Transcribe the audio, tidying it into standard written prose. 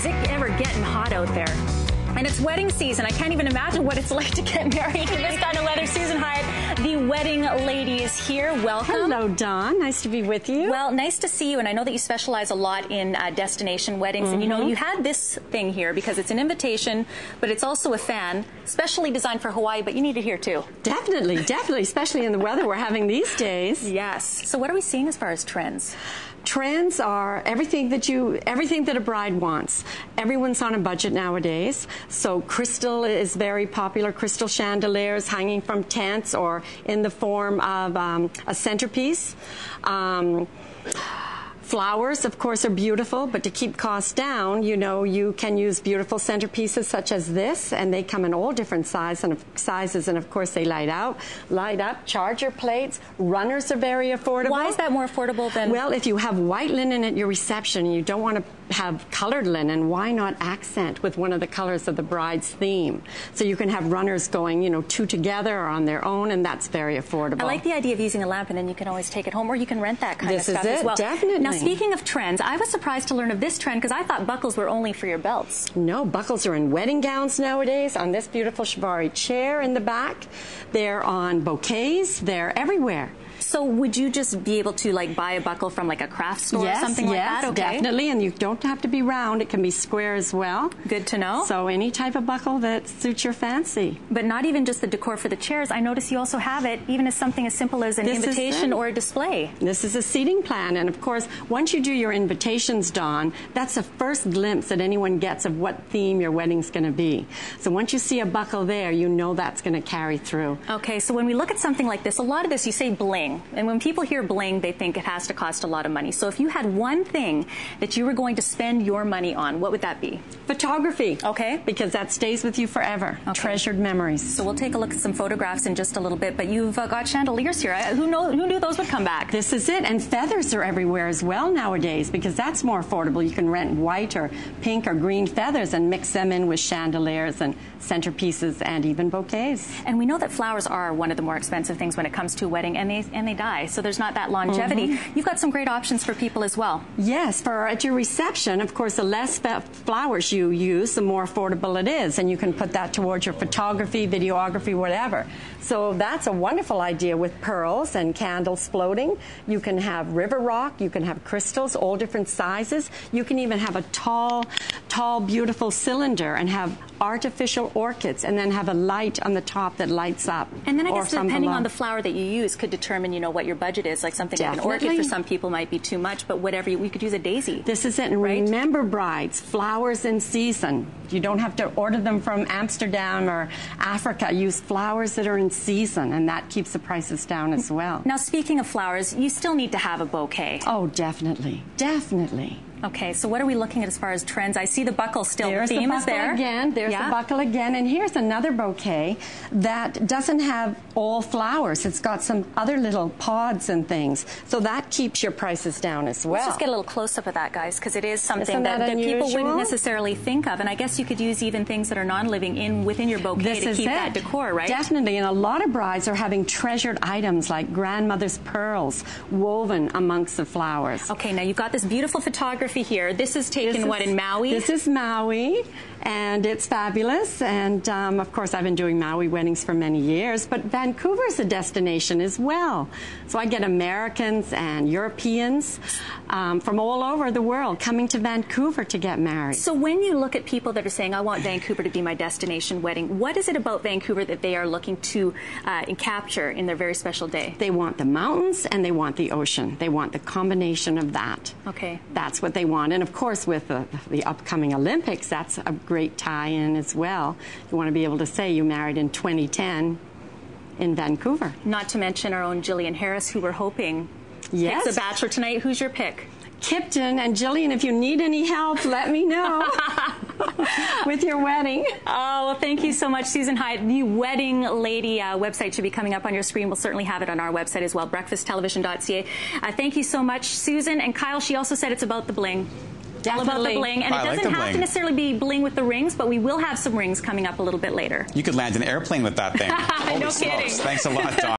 is it ever getting hot out there? And it's wedding season. I can't even imagine what it's like to get married in this kind of weather. Susan Hyatt, the wedding lady, is here. Welcome. Hello, Dawn. Nice to be with you. Well, nice to see you. And I know that you specialize a lot in destination weddings. And, you know, you had this thing here because it's an invitation, but it's also a fan, specially designed for Hawaii, but you need it here, too. Definitely, definitely, especially in the weather we're having these days. Yes. So what are we seeing as far as trends? Trends are everything that a bride wants. Everyone's on a budget nowadays, so crystal is very popular. Crystal chandeliers hanging from tents or in the form of a centerpiece. Flowers, of course, are beautiful, but to keep costs down, you know, you can use beautiful centerpieces such as this, and they come in all different sizes, and of course they light up. Charger plates, runners are very affordable. Why is that more affordable than? Well, if you have white linen at your reception and you don't want to have colored linen, why not accent with one of the colors of the bride's theme? So you can have runners going, you know, two together or on their own, and that's very affordable. I like the idea of using a lamp, and then you can always take it home, or you can rent that kind of stuff as well. Definitely. Now, speaking of trends, I was surprised to learn of this trend because I thought buckles were only for your belts. No, buckles are in wedding gowns nowadays, on this beautiful Chiavari chair in the back. They're on bouquets. They're everywhere. So would you just be able to like buy a buckle from like a craft store or something like that? Yes, definitely, and you don't have to be round. It can be square as well. Good to know. So any type of buckle that suits your fancy. But not even just the decor for the chairs. I notice you also have it even as something as simple as an invitation or a display. This is a seating plan, and of course, once you do your invitations, Dawn, that's the first glimpse that anyone gets of what theme your wedding's going to be. So once you see a buckle there, you know that's going to carry through. Okay, so when we look at something like this, a lot of this, you say bling. And when people hear bling, they think it has to cost a lot of money. So if you had one thing that you were going to spend your money on, what would that be? Photography. Okay. Because that stays with you forever. Okay. Treasured memories. So we'll take a look at some photographs in just a little bit, but you've got chandeliers here. Who knew those would come back? This is it. And feathers are everywhere as well nowadays because that's more affordable. You can rent white or pink or green feathers and mix them in with chandeliers and centerpieces and even bouquets. And we know that flowers are one of the more expensive things when it comes to a wedding, and they die. So there's not that longevity. You've got some great options for people as well. Yes, at your reception, of course, the less flowers you use, the more affordable it is, and you can put that towards your photography, videography, whatever. So that's a wonderful idea with pearls and candles floating. You can have river rock, you can have crystals, all different sizes. You can even have a tall, beautiful cylinder and have artificial orchids and then have a light on the top that lights up. And then I guess depending on the flower that you use could determine, you know, what your budget is. Like something like an orchid for some people might be too much, but whatever, we could use a daisy. This is it. And remember, brides, flowers in season. You don't have to order them from Amsterdam or Africa. Use flowers that are in season, and that keeps the prices down as well. Now, speaking of flowers, you still need to have a bouquet. Oh, definitely. Definitely. Okay, so what are we looking at as far as trends? I see the buckle still. There's the theme the is there. Again. There's the buckle again. And here's another bouquet that doesn't have all flowers. It's got some other little pods and things. So that keeps your prices down as well. Let's just get a little close-up of that, guys, because it is something that people wouldn't necessarily think of. And I guess you could use even things that are non-living within your bouquet to keep that decor, right? Definitely. And a lot of brides are having treasured items like grandmother's pearls woven amongst the flowers. Okay, now you've got this beautiful photography here. This is taken, in Maui? This is Maui, and it's fabulous. And, of course, I've been doing Maui weddings for many years, but Vancouver's a destination as well. So I get Americans and Europeans from all over the world coming to Vancouver to get married. So when you look at people that are saying, I want Vancouver to be my destination wedding, what is it about Vancouver that they are looking to capture in their very special day? They want the mountains and they want the ocean. They want the combination of that. Okay. That's what they want. And of course, with the upcoming Olympics, that's a great tie-in as well. You want to be able to say you married in 2010 in Vancouver. Not to mention our own Jillian Harris, who we're hoping picks a bachelor tonight. Who's your pick? Kipton. And Jillian, if you need any help, let me know with your wedding. Oh, well, thank you so much, Susan Hyatt. The Wedding Lady website should be coming up on your screen. We'll certainly have it on our website as well, breakfasttelevision.ca. Thank you so much, Susan. And Kyle, she also said it's about the bling. All about the bling. And it doesn't have to necessarily be bling with the rings, but we will have some rings coming up a little bit later. You could land an airplane with that thing. No kidding. Thanks a lot, Dawn.